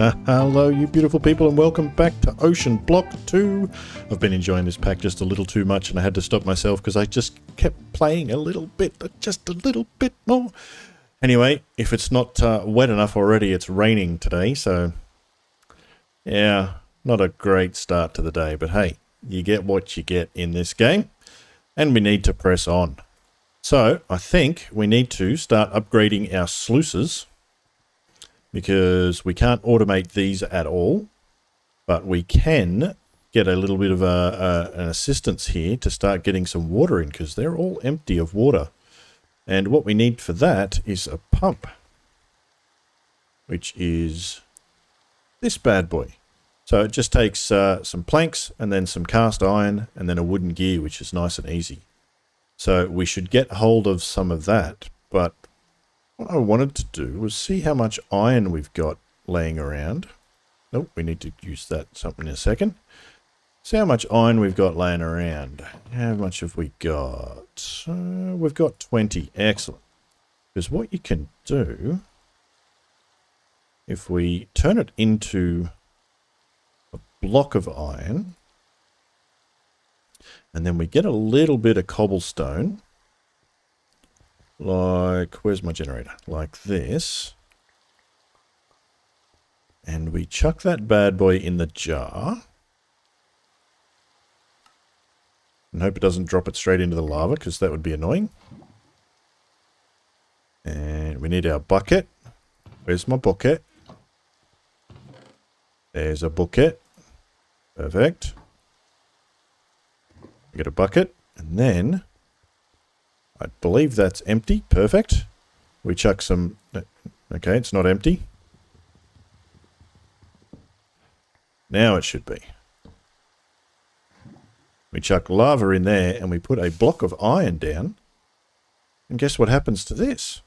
Hello you beautiful people and welcome back to Ocean Block 2. I've been enjoying this pack just a little too much and I had to stop myself because I just kept playing a little bit, just a little bit more. Anyway, if it's not wet enough already, it's raining today, so yeah, not a great start to the day, but hey, you get what you get in this game and we need to press on. So I think we need to start upgrading our sluices, because we can't automate these at all, but we can get a little bit of an assistance here to start getting some water in, because they're all empty of water. And what we need for that is a pump, which is this bad boy. So it just takes some planks and then some cast iron and then a wooden gear, which is nice and easy. So we should get hold of some of that, but what I wanted to do was see how much iron we've got laying around. Nope, we need to use that something in a second. See how much iron we've got laying around. How much have we got? We've got 20. Excellent. Because what you can do, if we turn it into a block of iron, and then we get a little bit of cobblestone, like, where's my generator? Like this. And we chuck that bad boy in the jar. And hope it doesn't drop it straight into the lava, because that would be annoying. And we need our bucket. Where's my bucket? There's a bucket. Perfect. We get a bucket. And then I believe that's empty. Perfect. We chuck some... Okay, it's not empty. Now it should be. We chuck lava in there and we put a block of iron down. And guess what happens to this?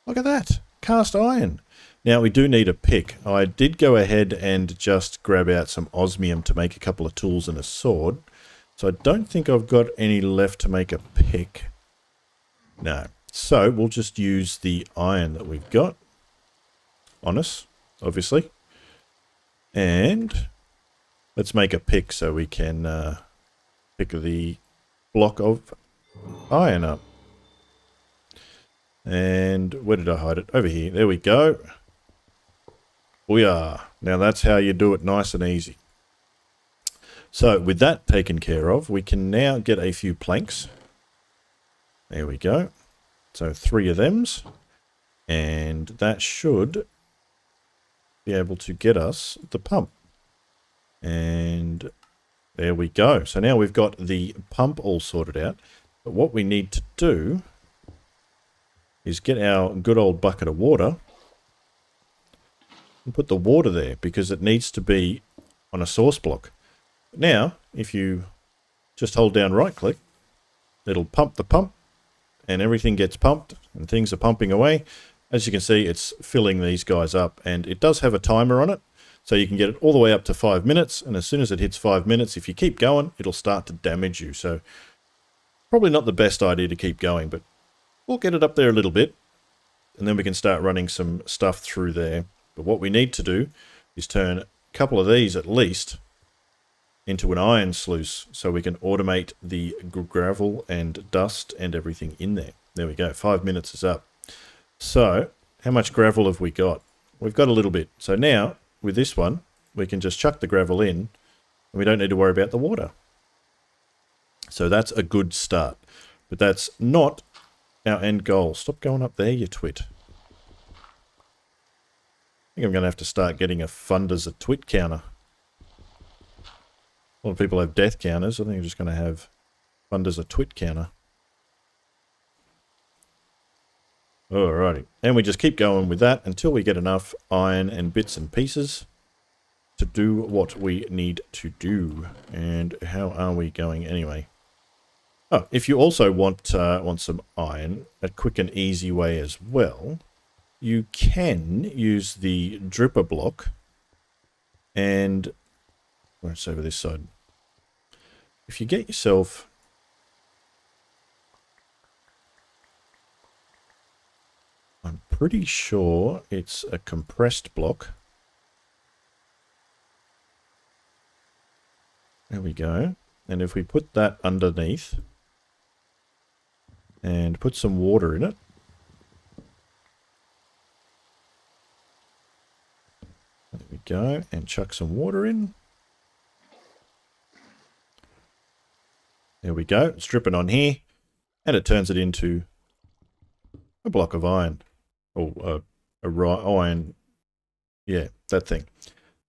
Look at that. Cast iron. Now we do need a pick. I did go ahead and just grab out some osmium to make a couple of tools and a sword. So I don't think I've got any left to make a pick. No. So we'll just use the iron that we've got on us, obviously. And let's make a pick so we can pick the block of iron up. And where did I hide it? Over here. There we go. Booyah. Now that's how you do it, nice and easy. So with that taken care of, we can now get a few planks. There we go. So 3 of thems. And that should be able to get us the pump. And there we go. So now we've got the pump all sorted out. But what we need to do is get our good old bucket of water and put the water there, because it needs to be on a source block. Now, if you just hold down right click, it'll pump the pump and everything gets pumped and things are pumping away. As you can see, it's filling these guys up, and it does have a timer on it. So you can get it all the way up to 5 minutes, and as soon as it hits 5 minutes, if you keep going, it'll start to damage you. So probably not the best idea to keep going, but we'll get it up there a little bit, and then we can start running some stuff through there. But what we need to do is turn a couple of these at least into an iron sluice, so we can automate the gravel and dust and everything in there. There we go, 5 minutes is up. So how much gravel have we got? We've got a little bit. So now with this one, we can just chuck the gravel in and we don't need to worry about the water. So that's a good start, but that's not our end goal. Stop going up there, you twit. I think I'm going to have to start getting a fund as a twit counter. A lot of people have death counters. I think I'm just going to have fund as a twit counter. Alrighty. And we just keep going with that until we get enough iron and bits and pieces to do what we need to do. And how are we going anyway? Oh, if you also want some iron, a quick and easy way as well, you can use the dripper block and... Let's over this side. If you get yourself I'm pretty sure it's a compressed block. There we go. And if we put that underneath and put some water in it. There we go. And chuck some water in. There we go. It's dripping on here. And it turns it into a block of iron. Or a raw iron. Yeah, that thing.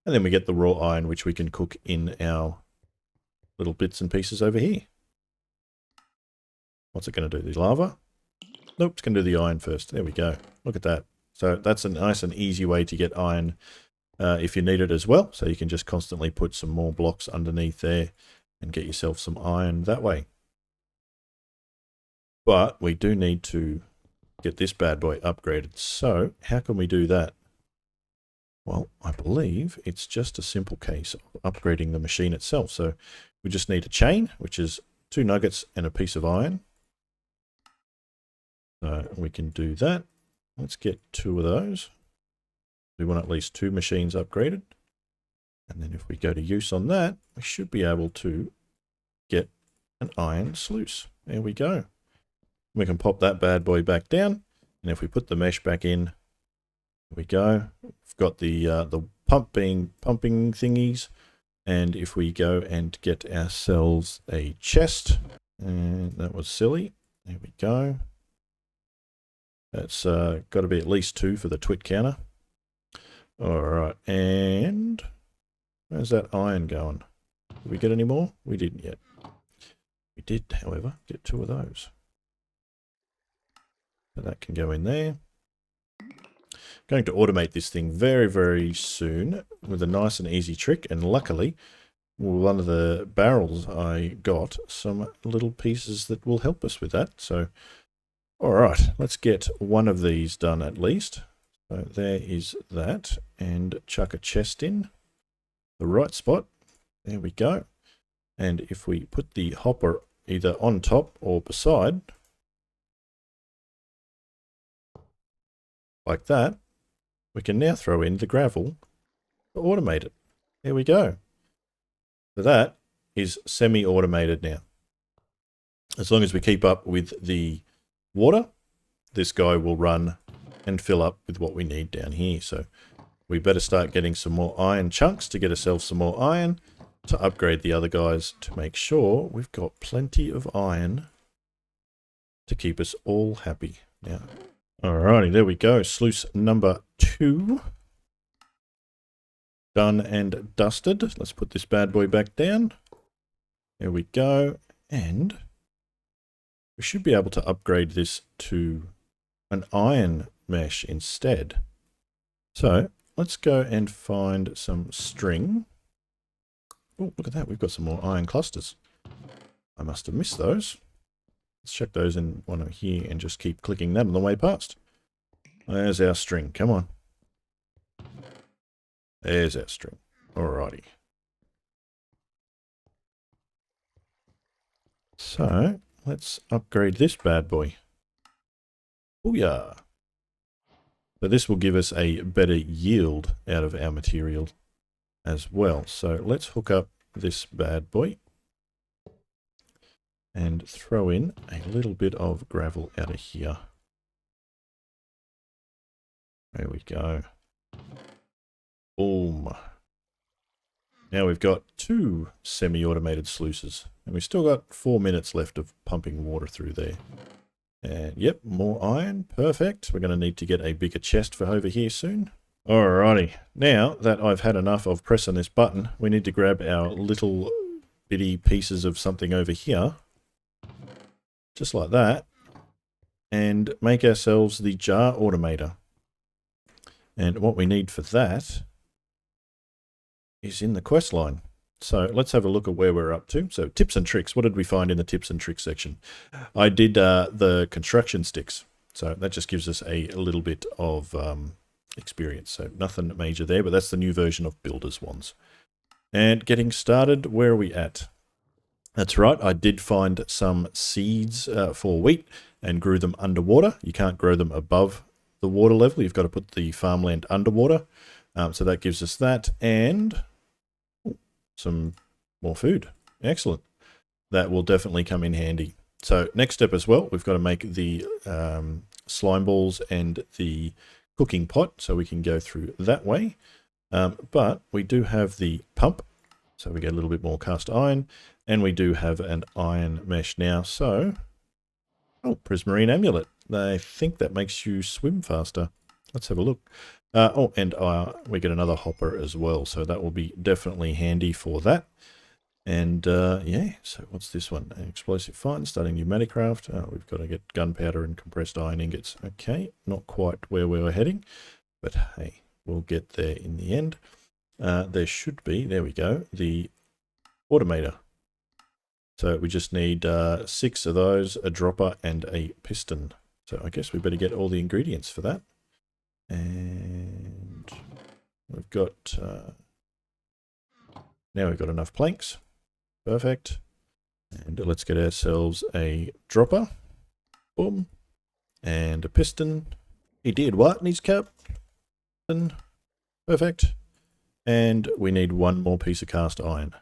And then we get the raw iron, which we can cook in our little bits and pieces over here. What's it going to do? The lava? Nope, it's going to do the iron first. There we go. Look at that. So that's a nice and easy way to get iron if you need it as well. So you can just constantly put some more blocks underneath there and get yourself some iron that way. But we do need to get this bad boy upgraded. So how can we do that? Well, I believe it's just a simple case of upgrading the machine itself. So we just need a chain, which is 2 nuggets and a piece of iron. So we can do that. Let's get 2 of those. We want at least 2 machines upgraded. And then if we go to use on that, we should be able to get an iron sluice. There we go. We can pop that bad boy back down. And if we put the mesh back in, there we go. We've got the pumping thingies. And if we go and get ourselves a chest, and that was silly. There we go. That's got to be at least 2 for the twit counter. All right, and where's that iron going? Did we get any more? We didn't yet. We did, however, get 2 of those. So that can go in there. Going to automate this thing very, very soon with a nice and easy trick. And luckily, one of the barrels I got some little pieces that will help us with that. So, all right, let's get one of these done at least. So there is that, and chuck a chest in the right spot. There we go. And if we put the hopper either on top or beside, like that, we can now throw in the gravel to automate it. There we go. So that is semi-automated now. As long as we keep up with the water, this guy will run and fill up with what we need down here. So we better start getting some more iron chunks to get ourselves some more iron to upgrade the other guys to make sure we've got plenty of iron to keep us all happy. Now, alrighty, there we go. Sluice number 2. Done and dusted. Let's put this bad boy back down. There we go. And we should be able to upgrade this to an iron mesh instead. So let's go and find some string. Oh, look at that. We've got some more iron clusters. I must have missed those. Let's check those in one over here and just keep clicking that on the way past. There's our string. Come on. There's our string. Alrighty. So let's upgrade this bad boy. Booyah. So this will give us a better yield out of our material as well. So let's hook up this bad boy and throw in a little bit of gravel out of here. There we go. Boom. Now we've got 2 semi-automated sluices, and we've still got 4 minutes left of pumping water through there. And yep, more iron. Perfect. We're going to need to get a bigger chest for over here soon. Alrighty. Now that I've had enough of pressing this button, we need to grab our little bitty pieces of something over here. Just like that. And make ourselves the jar automator. And what we need for that is in the quest line. So let's have a look at where we're up to. So tips and tricks. What did we find in the tips and tricks section? I did the construction sticks. So that just gives us a little bit of experience. So nothing major there, but that's the new version of builder's wands. And getting started, where are we at? That's right. I did find some seeds for wheat and grew them underwater. You can't grow them above the water level. You've got to put the farmland underwater. So that gives us that, and some more food. Excellent. That will definitely come in handy. So next step as well, we've got to make the slime balls and the cooking pot, so we can go through that way. But we do have the pump, so we get a little bit more cast iron, and we do have an iron mesh now. So, oh, prismarine amulet. I think that makes you swim faster. Let's have a look. Oh, and we get another hopper as well, so that will be definitely handy for that. And yeah, so what's this one? An explosive find, starting pneumatic craft. We've got to get gunpowder and compressed iron ingots. Okay, not quite where we were heading, but hey, we'll get there in the end. There should be, there we go, the automator. So we just need 6 of those, a dropper and a piston. So I guess we better get all the ingredients for that. And we've got, now we've got enough planks. Perfect. And let's get ourselves a dropper. Boom. And a piston. He did what in his cap? Perfect. And we need 1 more piece of cast iron.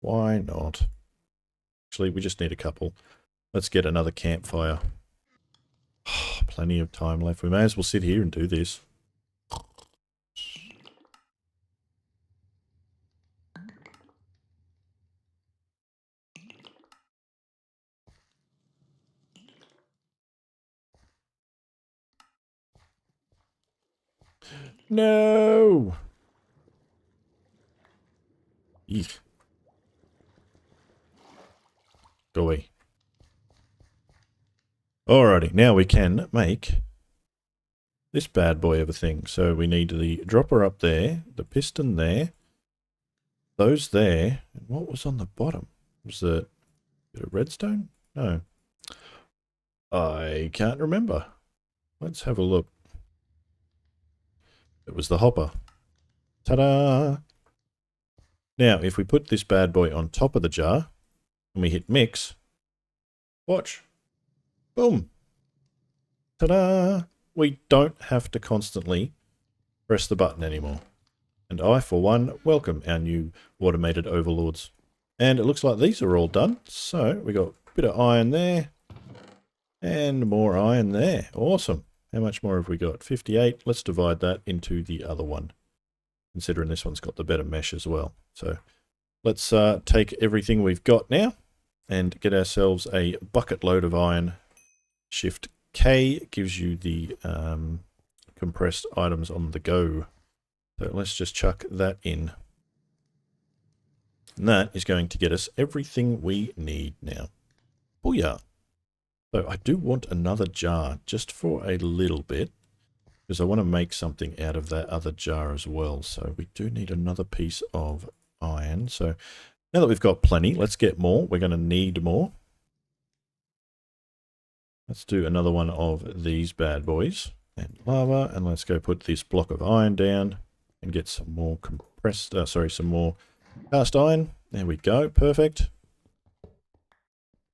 Why not? Actually, we just need a couple. Let's get another campfire. Oh, plenty of time left. We may as well sit here and do this. No! Eek. Go away. Alrighty, now we can make this bad boy of a thing. So we need the dropper up there, the piston there, those there, and what was on the bottom? Was it a bit of redstone? No. I can't remember. Let's have a look. It was the hopper. Ta-da! Now, if we put this bad boy on top of the jar, and we hit mix, watch. Boom. Ta-da! We don't have to constantly press the button anymore. And I, for one, welcome our new automated overlords. And it looks like these are all done. So we got a bit of iron there. And more iron there. Awesome. How much more have we got? 58. Let's divide that into the other one, considering this one's got the better mesh as well. So let's take everything we've got now and get ourselves a bucket load of iron. Shift K gives you the compressed items on the go. So let's just chuck that in. And that is going to get us everything we need now. Booyah! So I do want another jar just for a little bit, because I want to make something out of that other jar as well. So we do need another piece of iron. So now that we've got plenty, let's get more. We're going to need more. Let's do another one of these bad boys and lava, and let's go put this block of iron down and get some more compressed, some more cast iron. There we go, perfect.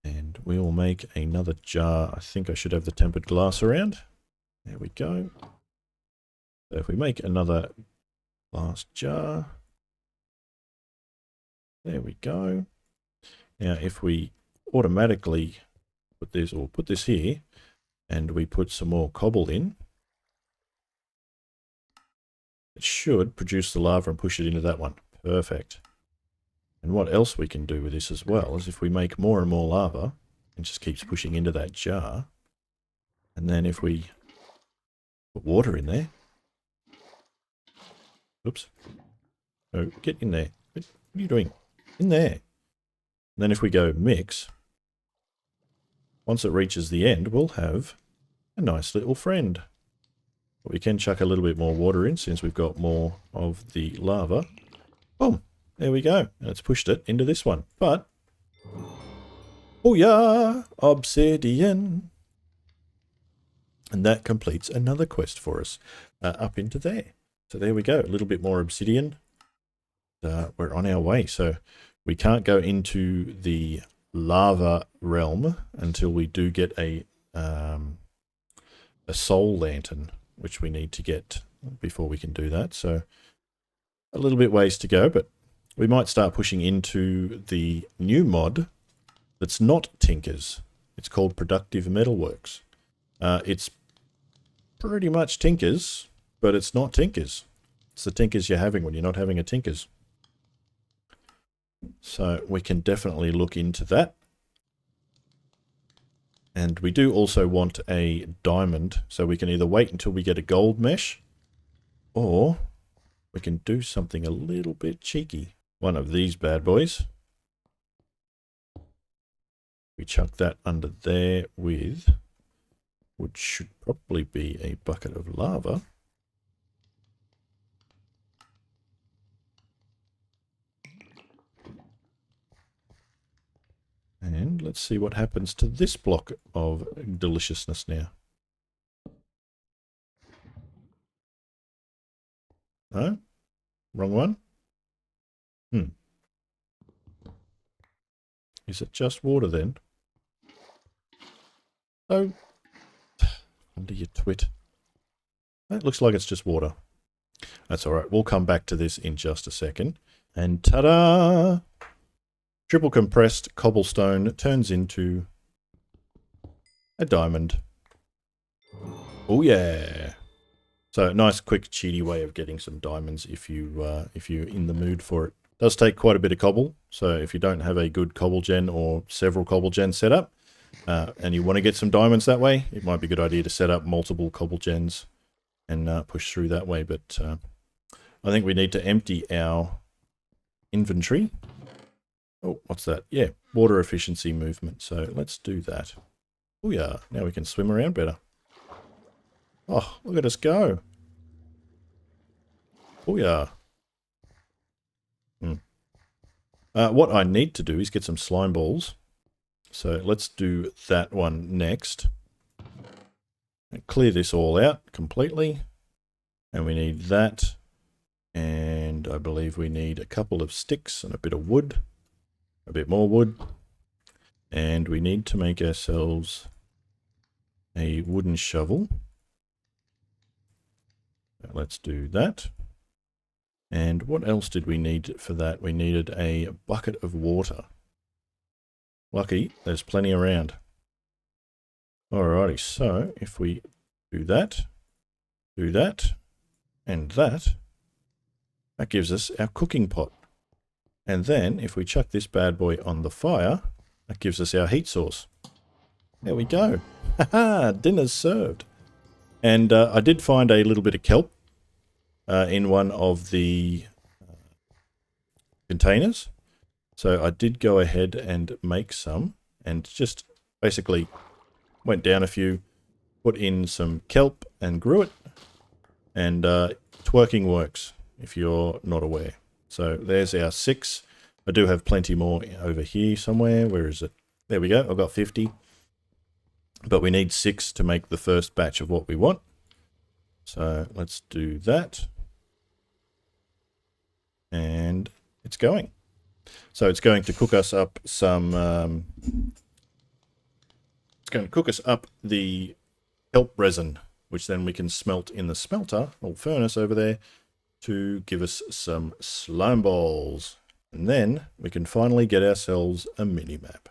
And we will make another jar. I think I should have the tempered glass around. There we go. So if we make another glass jar, there we go. Now if we automatically put this, or put this here, and we put some more cobble in, it should produce the lava and push it into that one. Perfect. And what else we can do with this as well is if we make more and more lava, it just keeps pushing into that jar. And then if we put water in there, oops, oh, get in there. What are you doing? In there. And then if we go mix, once it reaches the end, we'll have a nice little friend. But we can chuck a little bit more water in since we've got more of the lava. Boom. There we go. And it's pushed it into this one. But, oh yeah, obsidian. And that completes another quest for us up into there. So there we go. A little bit more obsidian. We're on our way. So we can't go into the lava realm until we do get a soul lantern, which we need to get before we can do that. So a little bit ways to go, but we might start pushing into the new mod that's not Tinkers. It's called Productive Metalworks. It's pretty much Tinkers, but it's not Tinkers. It's the Tinkers you're having when you're not having a Tinkers. So we can definitely look into that. And we do also want a diamond, so we can either wait until we get a gold mesh, or we can do something a little bit cheeky. One of these bad boys. We chuck that under there with what should probably be a bucket of lava. And let's see what happens to this block of deliciousness now. No? Wrong one? Is it just water then? Oh, under your twit. That looks like it's just water. That's alright, we'll come back to this in just a second. And ta-da! Triple compressed cobblestone turns into a diamond. Oh yeah! So nice, quick, cheaty way of getting some diamonds if you're in the mood for it. Does take quite a bit of cobble, so if you don't have a good cobble gen or several cobble gens set up, and you want to get some diamonds that way, it might be a good idea to set up multiple cobble gens and push through that way. But I think we need to empty our inventory. Oh, what's that? Yeah, water efficiency movement. So let's do that. Oh yeah, now we can swim around better. Oh, look at us go. Oh yeah. What I need to do is get some slime balls. So let's do that one next. And clear this all out completely. And we need that. And I believe we need a couple of sticks and a bit of wood. A bit more wood. And we need to make ourselves a wooden shovel. Let's do that. And what else did we need for that? We needed a bucket of water. Lucky, there's plenty around. Alrighty, so if we do that, and that gives us our cooking pot. And then if we chuck this bad boy on the fire, that gives us our heat source. There we go. Haha, dinner's served. And I did find a little bit of kelp in one of the containers. So I did go ahead and make some and just basically went down a few, put in some kelp and grew it. And twerking works if you're not aware. So there's our 6. I do have plenty more over here somewhere. Where is it? There we go. I've got 50. But we need 6 to make the first batch of what we want. So let's do that. And it's going. So it's going to cook us up some... it's going to cook us up the kelp resin, which then we can smelt in the smelter or furnace over there to give us some slime balls. And then we can finally get ourselves a mini-map.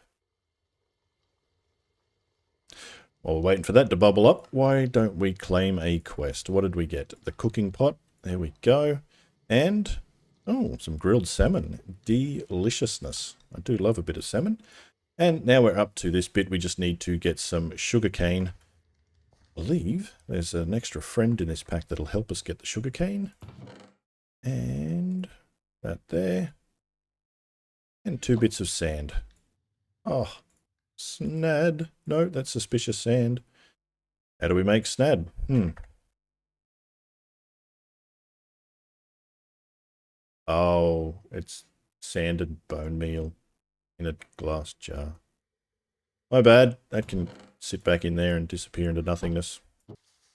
While we're waiting for that to bubble up, why don't we claim a quest? What did we get? The cooking pot. There we go. And, oh, some grilled salmon. Deliciousness. I do love a bit of salmon. And now we're up to this bit. We just need to get some sugarcane. I believe there's an extra friend in this pack that'll help us get the sugarcane. And that there. And 2 bits of sand. Oh, snad. No, that's suspicious sand. How do we make snad? Oh, it's sand and bone meal in a glass jar. My bad. That can sit back in there and disappear into nothingness.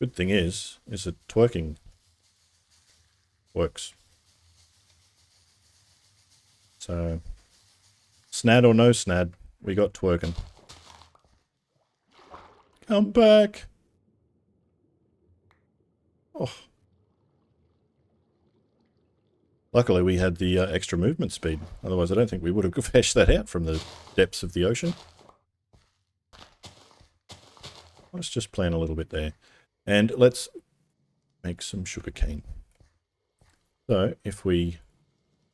Good thing is that twerking works. So, snad or no snad, we got twerking. Come back. Oh. Luckily, we had the extra movement speed. Otherwise, I don't think we would have fished that out from the depths of the ocean. Let's just plan a little bit there. And let's make some sugarcane. So, if we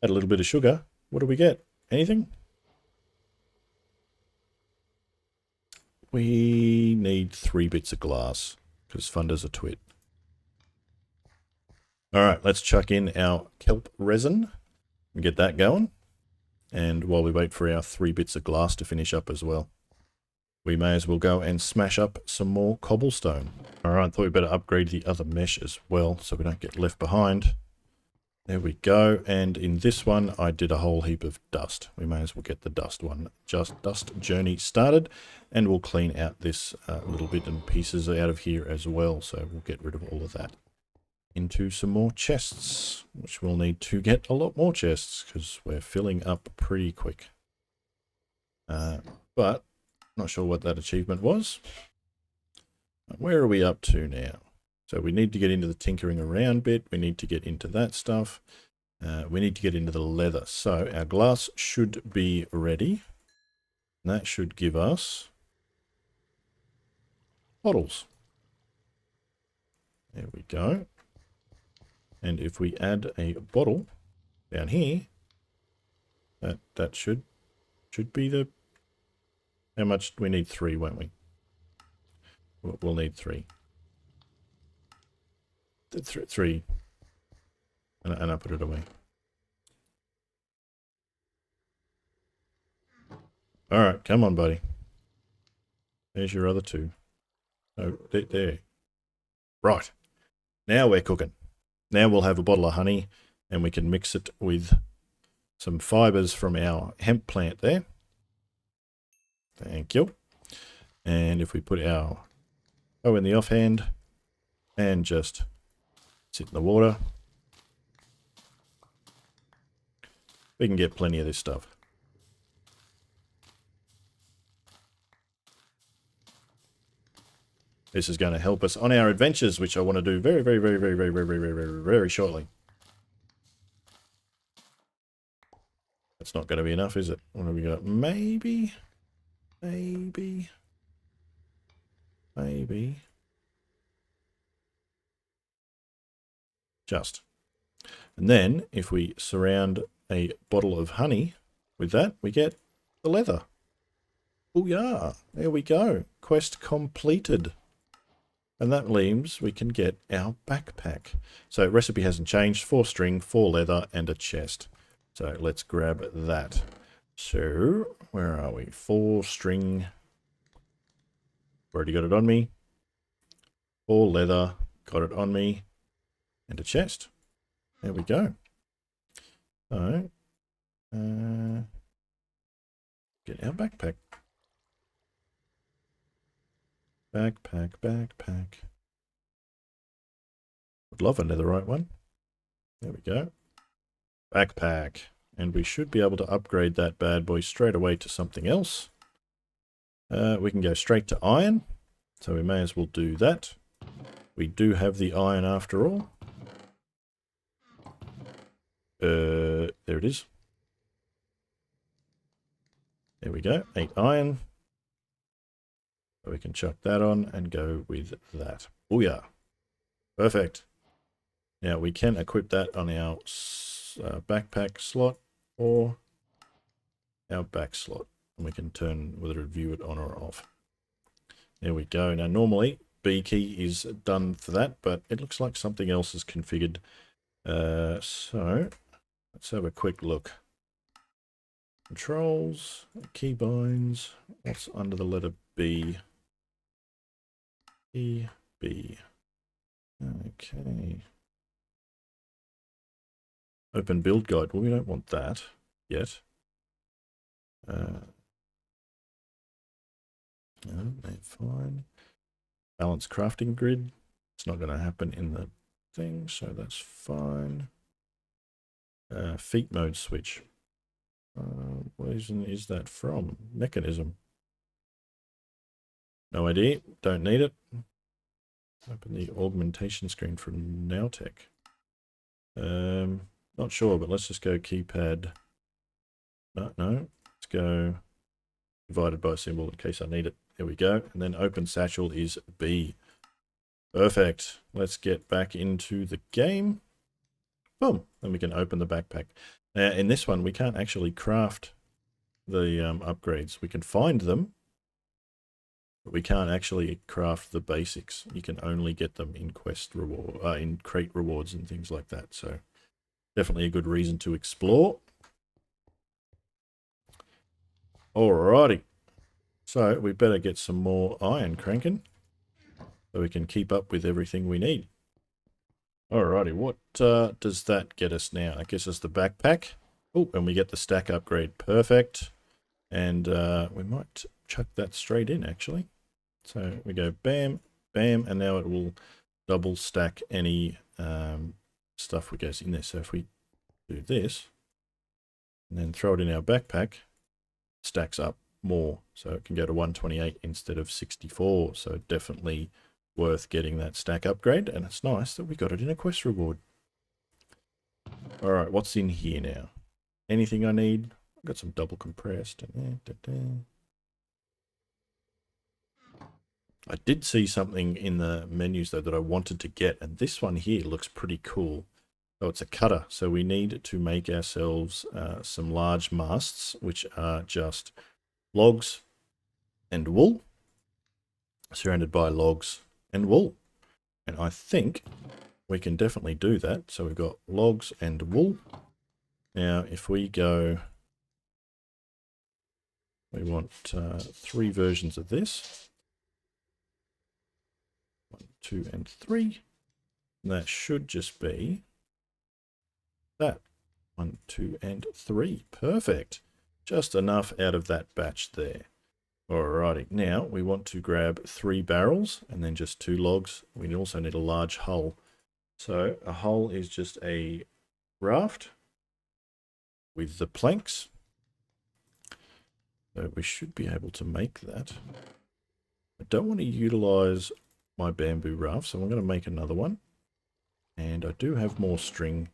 add a little bit of sugar, what do we get? Anything? We need 3 bits of glass, because funder's a twit. Alright, let's chuck in our kelp resin and get that going. And while we wait for our 3 bits of glass to finish up as well, we may as well go and smash up some more cobblestone. Alright, thought we better upgrade the other mesh as well so we don't get left behind. There we go, and in this one I did a whole heap of dust. We may as well get the dust one, just dust journey started, and we'll clean out this little bit and pieces out of here as well, so we'll get rid of all of that. Into some more chests, which we'll need to get a lot more chests, because we're filling up pretty quick. But, not sure what that achievement was. Where are we up to now? So we need to get into the tinkering around bit. We need to get into that stuff. We need to get into the leather. So our glass should be ready. And that should give us bottles. There we go. And if we add a bottle down here, that should be the... How much? We need 3, won't we? We'll need 3. 3, and I'll put it away. Alright, come on, buddy. There's your other 2. Oh, there. Right. Now we're cooking. Now we'll have a bottle of honey, and we can mix it with some fibers from our hemp plant there. Thank you. And if we put our O in the offhand, and just sit in the water, we can get plenty of this stuff. This is going to help us on our adventures, which I want to do very shortly. That's not going to be enough, is it? What have we got? Maybe. Just. And then, if we surround a bottle of honey with that, we get the leather. Oh yeah, there we go. Quest completed. And that means we can get our backpack. So recipe hasn't changed. 4 string, 4 leather, and a chest. So let's grab that. So, where are we? 4 string. Already got it on me. 4 leather, got it on me. And a chest. There we go. So, get our backpack. Backpack. Would love a netherite one. There we go. Backpack. And we should be able to upgrade that bad boy straight away to something else. We can go straight to iron. So we may as well do that. We do have the iron after all. There it is. There we go. 8 iron. So we can chuck that on and go with that. Oh yeah. Perfect. Now we can equip that on our backpack slot or our back slot. And we can turn whether to view it on or off. There we go. Now normally B key is done for that, but it looks like something else is configured. So let's have a quick look. Controls, keybinds, what's under the letter B? E, B. Okay. Open build guide. Well, we don't want that yet. No, fine. Balance crafting grid. It's not going to happen in the thing, so that's fine. Feet mode switch. What is that from? Mechanism. No idea. Don't need it. Open the augmentation screen from Nowtech. Not sure, but let's just go keypad. No, let's go divided by a symbol in case I need it. There we go. And then open satchel is B. Perfect. Let's get back into the game. Boom. Then we can open the backpack. Now, in this one, we can't actually craft the upgrades. We can find them, but we can't actually craft the basics. You can only get them in quest reward, in crate rewards and things like that. So definitely a good reason to explore. Alrighty. So we better get some more iron cranking so we can keep up with everything we need. Alrighty, what does that get us now? That gives us the backpack. Oh, and we get the stack upgrade. Perfect. And we might chuck that straight in, actually. So we go bam, bam, and now it will double stack any stuff that goes in there. So if we do this, and then throw it in our backpack, stacks up more. So it can go to 128 instead of 64. So definitely worth getting that stack upgrade. And it's nice that we got it in a quest reward. All right, what's in here now? Anything I need? I've got some double compressed. I did see something in the menus though that I wanted to get, and this one here looks pretty cool. Oh, it's a cutter. So we need to make ourselves some large masts, which are just logs and wool, surrounded by logs and wool. And I think we can definitely do that. So we've got logs and wool. Now, if we go, we want 3 versions of this. 1, 2, and 3. And that should just be that. 1, 2, and 3. Perfect. Just enough out of that batch there. Alrighty, now we want to grab 3 barrels and then just 2 logs. We also need a large hull. So a hull is just a raft with the planks. So we should be able to make that. I don't want to utilize my bamboo raft, so I'm going to make another one. And I do have more string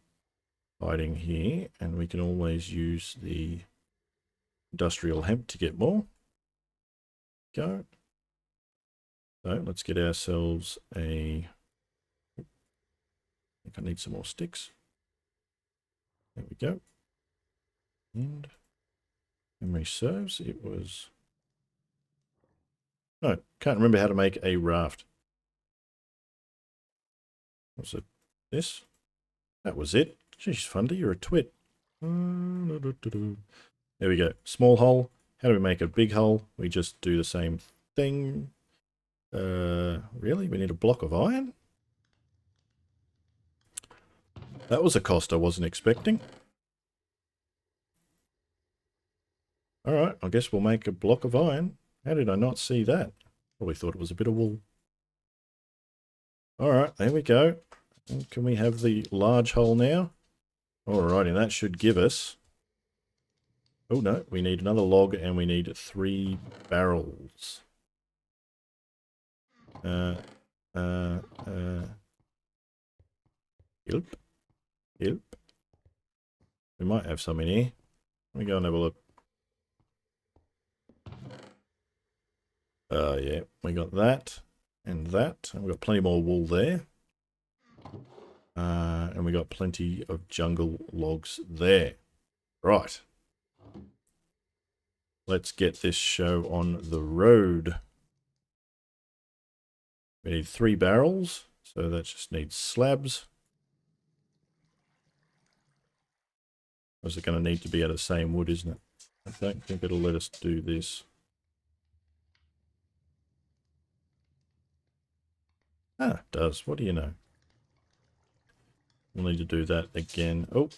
hiding here, and we can always use the industrial hemp to get more. Go. So let's get ourselves a... I think I need some more sticks. There we go. And memory serves, it was... No, can't remember how to make a raft. Was it this? That was it. Jeez, Fundy, you're a twit. There we go. Small hull. How do we make a big hull? We just do the same thing. Really? We need a block of iron? That was a cost I wasn't expecting. Alright, I guess we'll make a block of iron. How did I not see that? Probably thought it was a bit of wool. Alright, there we go. And can we have the large hull now? Alrighty, that should give us... Oh no, we need another log and we need 3 barrels. Yep. We might have some in here. Let me go and have a look. Yeah, we got that and that. And we've got plenty more wool there. And we got plenty of jungle logs there. Right. Let's get this show on the road. We need 3 barrels, so that just needs slabs. Or is it going to need to be out of the same wood, isn't it? I don't think it'll let us do this. Ah, it does. What do you know? We'll need to do that again. Oh,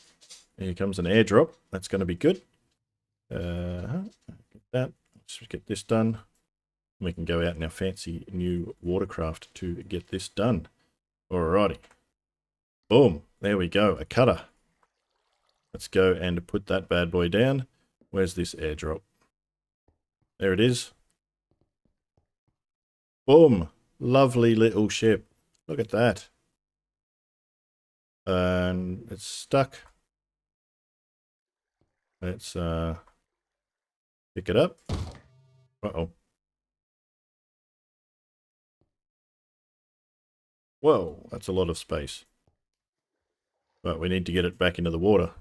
here comes an airdrop. That's going to be good. Get that. Let's get this done. We can go out in our fancy new watercraft to get this done. Alrighty. Boom. There we go. A cutter. Let's go and put that bad boy down. Where's this airdrop? There it is. Boom. Lovely little ship. Look at that. And it's stuck. Let's pick it up. Uh-oh. Whoa, that's a lot of space. But we need to get it back into the water.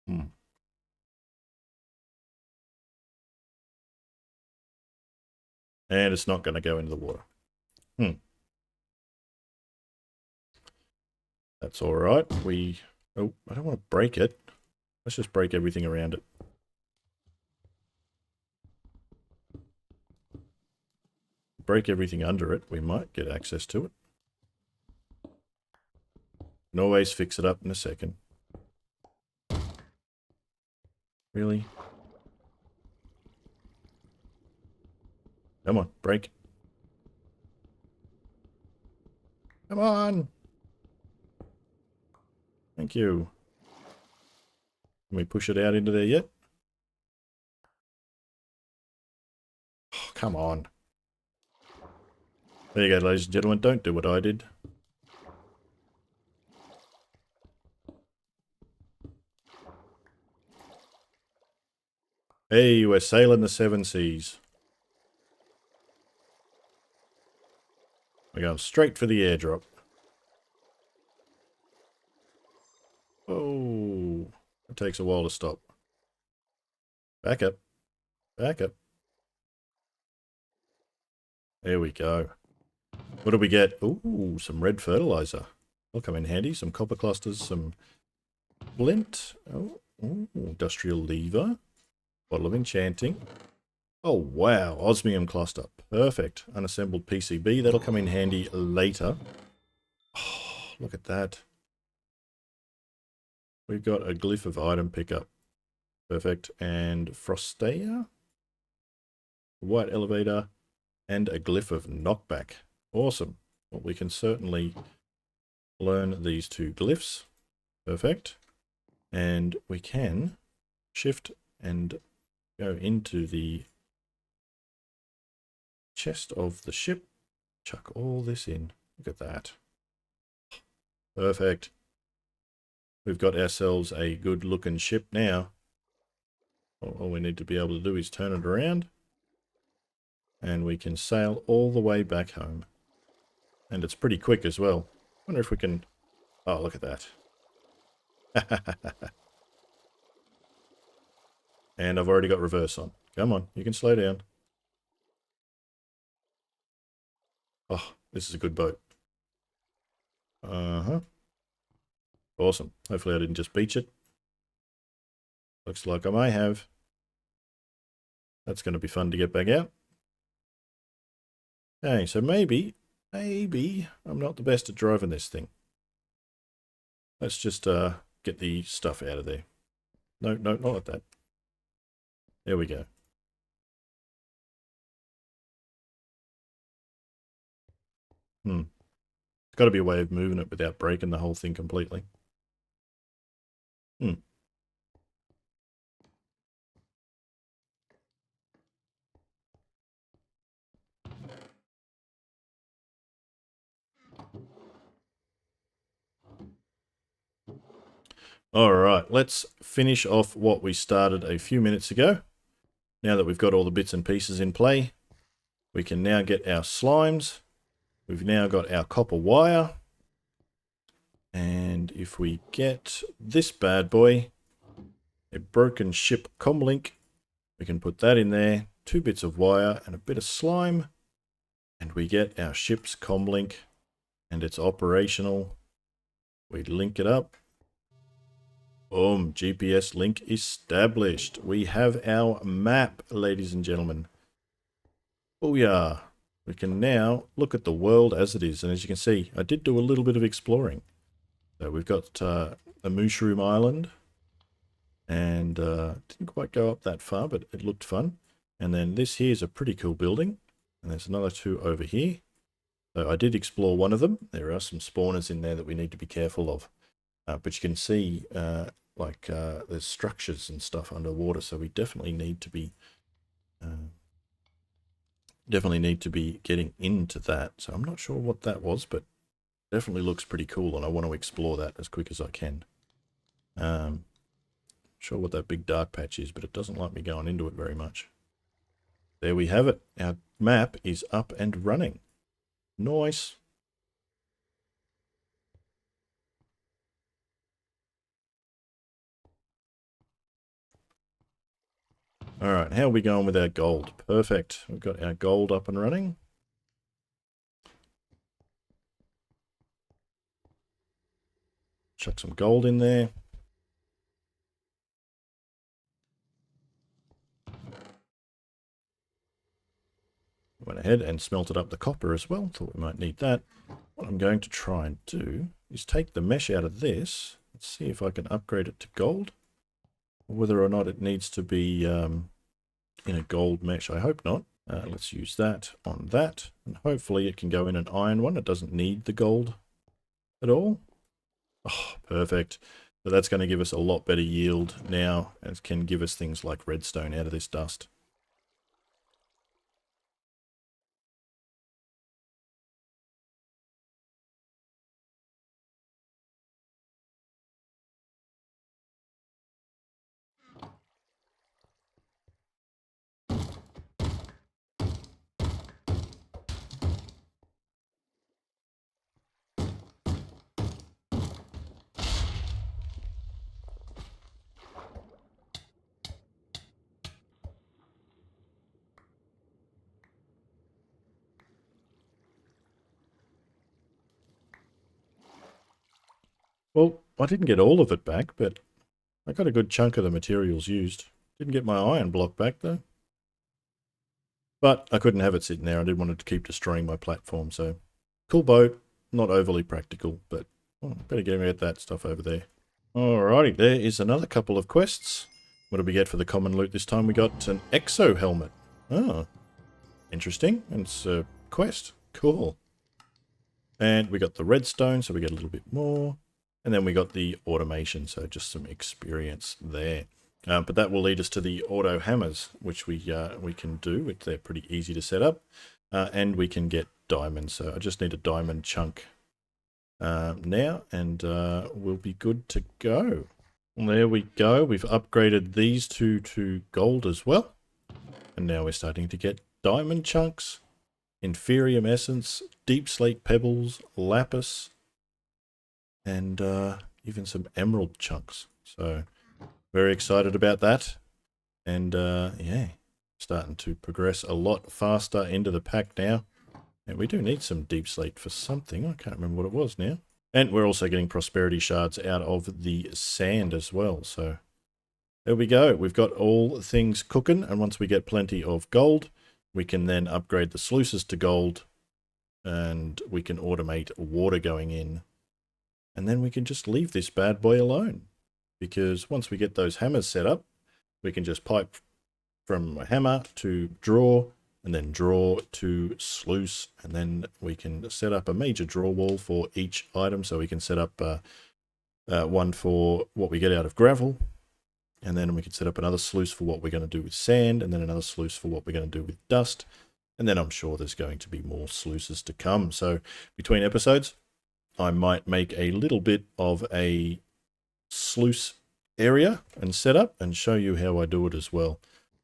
And it's not going to go into the water. That's all right. Oh, I don't want to break it. Let's just break everything around it. Break everything under it. We might get access to it. Can always fix it up in a second. Really? Come on, break. Come on. Thank you. Can we push it out into there yet? Oh, come on. There you go, ladies and gentlemen. Don't do what I did. Hey, we're sailing the seven seas. We're going straight for the airdrop. Oh, it takes a while to stop. Back up. Back up. There we go. What do we get? Ooh, some red fertilizer. That'll come in handy. Some copper clusters, some flint. Oh, ooh, industrial lever. Bottle of enchanting. Oh, wow. Osmium cluster. Perfect. Unassembled PCB. That'll come in handy later. Oh, look at that. We've got a glyph of item pickup. Perfect. And Frostea. White elevator. And a glyph of knockback. Awesome. Well, we can certainly learn these two glyphs. Perfect. And we can shift and go into the chest of the ship. Chuck all this in. Look at that. Perfect. We've got ourselves a good looking ship now. All we need to be able to do is turn it around. And we can sail all the way back home. And it's pretty quick as well. Wonder if we can... Oh, look at that. And I've already got reverse on. Come on, you can slow down. Oh, this is a good boat. Uh-huh. Awesome. Hopefully I didn't just beach it. Looks like I may have. That's going to be fun to get back out. Okay, so maybe I'm not the best at driving this thing. Let's just get the stuff out of there. No, not like that. There we go. There's got to be a way of moving it without breaking the whole thing completely. All right, let's finish off what we started a few minutes ago. Now that we've got all the bits and pieces in play, we can now get our slimes. We've now got our copper wire. And if we get this bad boy, a broken ship comlink, we can put that in there, 2 bits of wire and a bit of slime, and we get our ship's comlink, and it's operational. We link it up. Boom, GPS link established. We have our map, ladies and gentlemen. Booyah. We can now look at the world as it is, and as you can see, I did do a little bit of exploring. So we've got a mushroom island, and didn't quite go up that far, but it looked fun. And then this here is a pretty cool building, and there's another 2 over here. So I did explore one of them. There are some spawners in there that we need to be careful of. But you can see there's structures and stuff underwater, so we definitely need to be getting into that. So I'm not sure what that was, but definitely looks pretty cool, and I want to explore that as quick as I can. Sure what that big dark patch is, but it doesn't like me going into it very much. There we have it. Our map is up and running. Nice. All right, how are we going with our gold? Perfect. We've got our gold up and running. Chuck some gold in there. Went ahead and smelted up the copper as well. Thought we might need that. What I'm going to try and do is take the mesh out of this. Let's see if I can upgrade it to gold. Whether or not it needs to be in a gold mesh. I hope not. Let's use that on that. And hopefully it can go in an iron one. It doesn't need the gold at all. Oh, perfect. So that's going to give us a lot better yield now. And it can give us things like redstone out of this dust. Well, I didn't get all of it back, but I got a good chunk of the materials used. Didn't get my iron block back though. But I couldn't have it sitting there. I didn't want it to keep destroying my platform, so cool boat, not overly practical, but better get that stuff over there. Alrighty, there is another couple of quests. What did we get for the common loot this time? We got an exo helmet. Oh, interesting. And it's a quest. Cool. And we got the redstone, so we get a little bit more. And then we got the automation, so just some experience there. But that will lead us to the auto hammers, which we can do. They're pretty easy to set up. And we can get diamonds. So I just need a diamond chunk now, and we'll be good to go. And there we go. We've upgraded these two to gold as well. And now we're starting to get diamond chunks, inferium essence, deep slate pebbles, lapis, and even some emerald chunks. So very excited about that. And yeah, starting to progress a lot faster into the pack now. And we do need some deep slate for something. I can't remember what it was now. And we're also getting prosperity shards out of the sand as well. So there we go. We've got all things cooking. And once we get plenty of gold, we can then upgrade the sluices to gold. And we can automate water going in. And then we can just leave this bad boy alone. Because once we get those hammers set up, we can just pipe from a hammer to draw, and then draw to sluice, and then we can set up a major draw wall for each item. So we can set up one for what we get out of gravel, and then we can set up another sluice for what we're going to do with sand, and then another sluice for what we're going to do with dust. And then I'm sure there's going to be more sluices to come. So between episodes, I might make a little bit of a sluice area and setup and show you how I do it as well.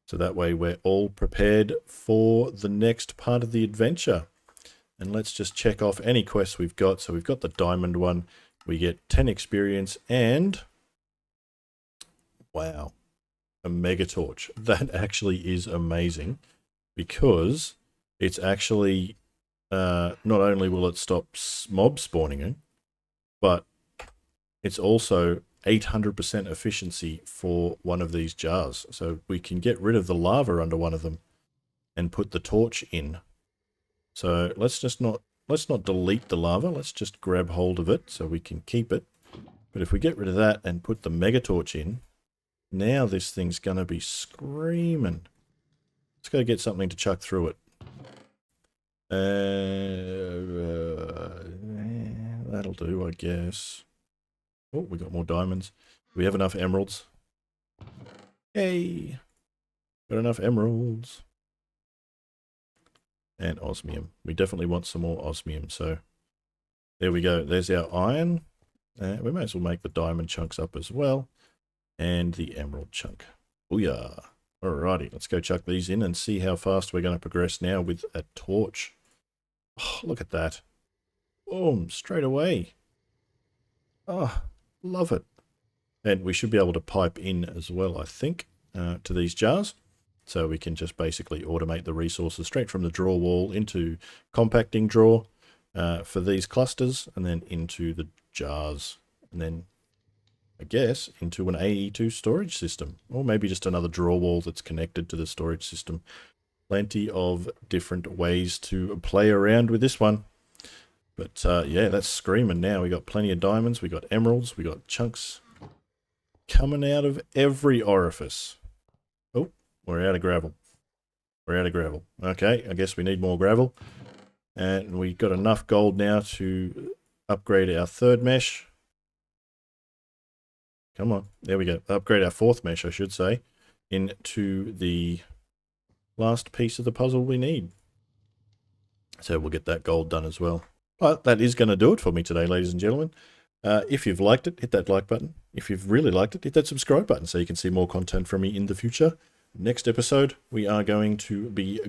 So that way we're all prepared for the next part of the adventure. And let's just check off any quests we've got. So we've got the diamond one. We get 10 experience and wow, a mega torch. That actually is amazing because it's actually not only will it stop mob spawning, but it's also 800% efficiency for one of these jars. So we can get rid of the lava under one of them and put the torch in. So let's not delete the lava. Let's just grab hold of it so we can keep it. But if we get rid of that and put the mega torch in, now this thing's going to be screaming. Let's go get something to chuck through it. That'll do, I guess. Oh, we got more diamonds. Do we have enough emeralds? Yay! Got enough emeralds. And osmium. We definitely want some more osmium, so there we go. There's our iron. We may as well make the diamond chunks up as well. and the emerald chunk. Booyah. Alrighty, let's go chuck these in and see how fast we're going to progress now with a torch. Oh, look at that. Boom, straight away. Oh, love it. And we should be able to pipe in as well, I think, to these jars. So we can just basically automate the resources straight from the draw wall into compacting drawer for these clusters, and then into the jars, and then I guess into an AE2 storage system, or maybe just another draw wall that's connected to the storage system. Plenty of different ways to play around with this one. But yeah, that's screaming now. We got plenty of diamonds, we got emeralds, we got chunks coming out of every orifice. Oh, we're out of gravel. We're out of gravel. Okay, I guess we need more gravel. And we got enough gold now to upgrade our third mesh. Come on, there we go. Upgrade our fourth mesh, I should say, into the last piece of the puzzle we need. So we'll get that gold done as well. But that is going to do it for me today, ladies and gentlemen. If you've liked it, hit that like button. If you've really liked it, hit that subscribe button so you can see more content from me in the future. Next episode, we are going to be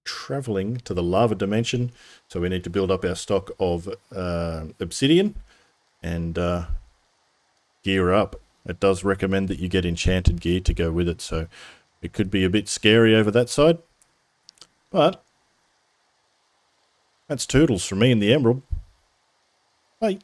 traveling to the lava dimension. So we need to build up our stock of obsidian and gear up. It does recommend that you get enchanted gear to go with it, so it could be a bit scary over that side. But that's toodles from me and the emerald. Bye.